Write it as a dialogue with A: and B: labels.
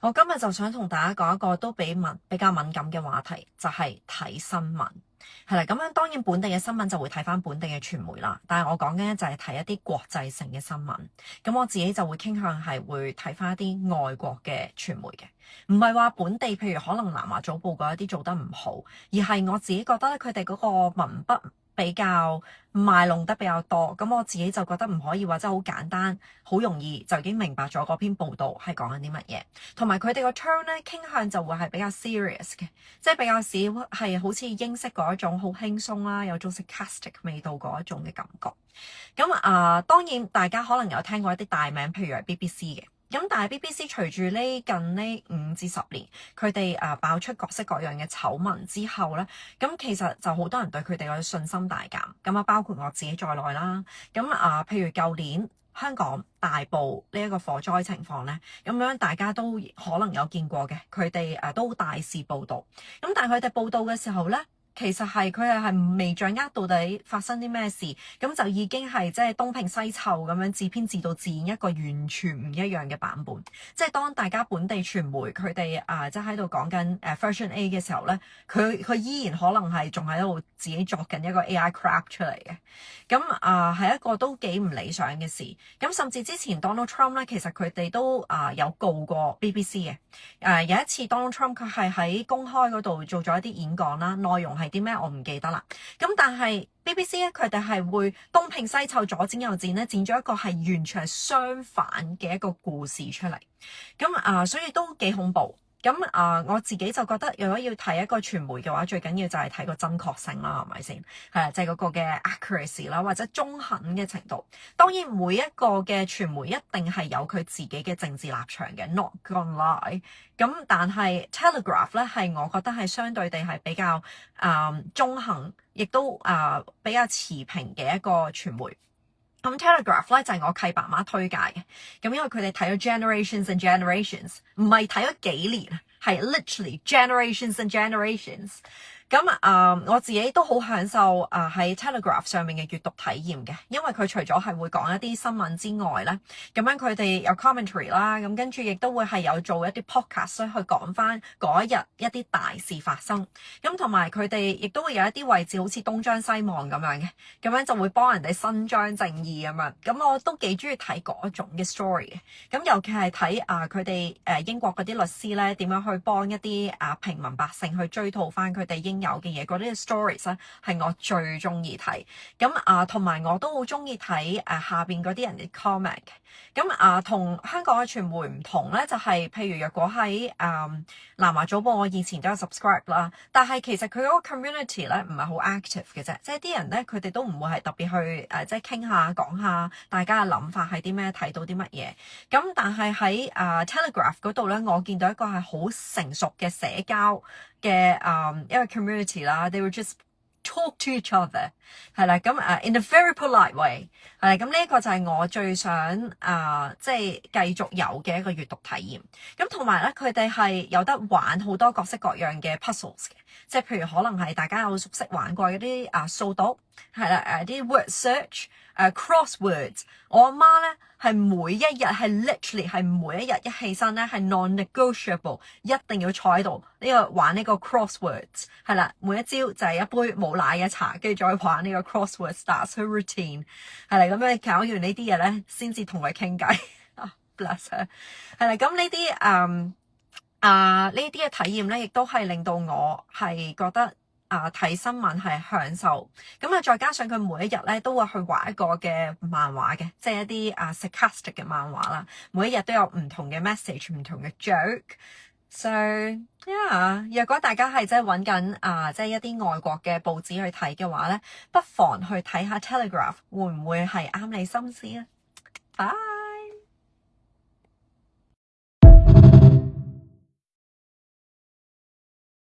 A: 我今日就想同大家講一個都比較敏感嘅話題，就係睇新聞。係啦，咁樣當然本地嘅新聞就會睇返本地嘅傳媒啦，但係我講嘅就係睇一啲國際性嘅新聞。咁我自己就會傾向係會睇返一啲外國嘅傳媒嘅，唔係話本地，譬如可能南華早報嗰一啲做得唔好，而係我自己覺得佢哋嗰個文筆比較賣弄得比較多，咁我自己就覺得唔可以話真係好簡單，好容易就已經明白咗嗰篇報道係講緊啲乜嘢，同埋佢哋個 turn 咧傾向就會係比較 serious 嘅，即係比較少係好似英式嗰一種好輕鬆啦，有種 sarcastic 味道嗰一種嘅感覺。咁當然大家可能有聽過一啲大名，譬如係 BBC 嘅。咁但係 BBC 隨住近呢5至10年，佢哋爆出各式各樣嘅醜聞之後咧，咁其實就好多人對佢哋嘅信心大減。咁包括我自己在內啦。譬如舊年香港大埔呢一個火災情況咧，咁樣大家都可能有見過嘅，佢哋都大肆報導。咁但係佢哋報導嘅時候咧，其實係佢係未掌握到底發生啲咩事，咁就已經係即係東拼西湊咁樣自編自導自演一個完全唔一樣嘅版本。即係當大家本地傳媒佢哋即係喺度講緊version A 嘅時候咧，佢依然可能係仲喺度自己作緊一個 AI crap 出嚟嘅。咁係一個都幾唔理想嘅事。咁甚至之前 Donald Trump 咧，其實佢哋都有告過 BBC 嘅。有一次 Donald Trump 佢係喺公開嗰度做咗一啲演講啦，內容係啲咩我唔記得啦。咁但係 BBC 咧，佢哋係會東拼西湊，左剪右剪咧，剪咗一個係完全係相反嘅一個故事出嚟。咁所以都幾恐怖。咁我自己就覺得，如果要睇一個傳媒嘅話，最緊要就係睇個真確性啦，係咪先？係就係嗰個嘅 accuracy 啦，或者中肯嘅程度。當然每一個嘅傳媒一定係有佢自己嘅政治立場嘅 ，not gonna lie。咁但係 Telegraph 咧係我覺得係相對地係比較中肯，亦都比較持平嘅一個傳媒。咁 Telegraph 咧就係我契爸媽推介嘅，咁因為佢哋睇咗 generations and generations， 唔係睇咗幾年，係 literally generations and generations。我自己都好享受喺 Telegraph 上面嘅閱讀體驗嘅，因為佢除咗係會講一啲新聞之外咧，咁樣佢哋有 commentary 啦，咁跟住亦都會係有做一啲 podcast 去講翻嗰一日一啲大事發生，咁同埋佢哋亦都會有一啲位置好似東張西望咁樣嘅，咁樣就會幫人哋伸張正義咁樣，咁我都幾中意睇嗰種嘅 story 嘅，咁尤其係睇佢哋英國嗰啲律師咧點樣去幫一啲平民百姓去追討翻佢哋應有嘅嘢，嗰啲 stories 咧係我最中意睇。同埋我都好中意睇下邊嗰啲人嘅 comment 嘅。同香港嘅傳媒唔同咧，就係譬如若果喺南華早報，我以前都有 subscribe 啦，但係其實佢嗰個 community 咧唔係好 active 嘅啫，即係啲人咧佢哋都唔會係特別去即係傾下講下大家嘅諗法係啲咩，睇到啲乜嘢。咁但係喺Telegraph 嗰度咧，我見到一個係好成熟嘅社交嘅一個 community 啦，they will just talk to each other， 係啦，咁in a very polite way， 係啦，咁呢一個就係我最想即係繼續有嘅一個閱讀體驗。咁同埋咧，佢哋係有得玩好多各式各樣嘅 puzzles 嘅，即係譬如可能係大家有熟悉玩過嗰啲數獨，係啦，啲 word search，crosswords。我阿媽咧係每一日係 literally 係每一日一起身咧係 non-negotiable， 一定要坐喺度玩呢個 crosswords， 係啦，每一朝就係一杯冇奶嘅茶，跟住再玩呢個 crosswords starts her routine， 係啦，咁樣搞完呢啲嘢咧，先至同佢傾偈。bless her， 係啦，咁呢啲嘅體驗咧，亦都係令到我係覺得睇新聞係享受，再加上佢每一日咧都會去畫一個嘅漫畫嘅，即係一啲sarcastic 嘅漫畫啦，每一日都有唔同嘅 message， 唔同嘅 joke。So yeah， 若果大家係即係揾緊即係一啲外國嘅報紙去睇嘅話咧，不妨去睇下 Telegraph， 會唔會係啱你心思啊？Bye。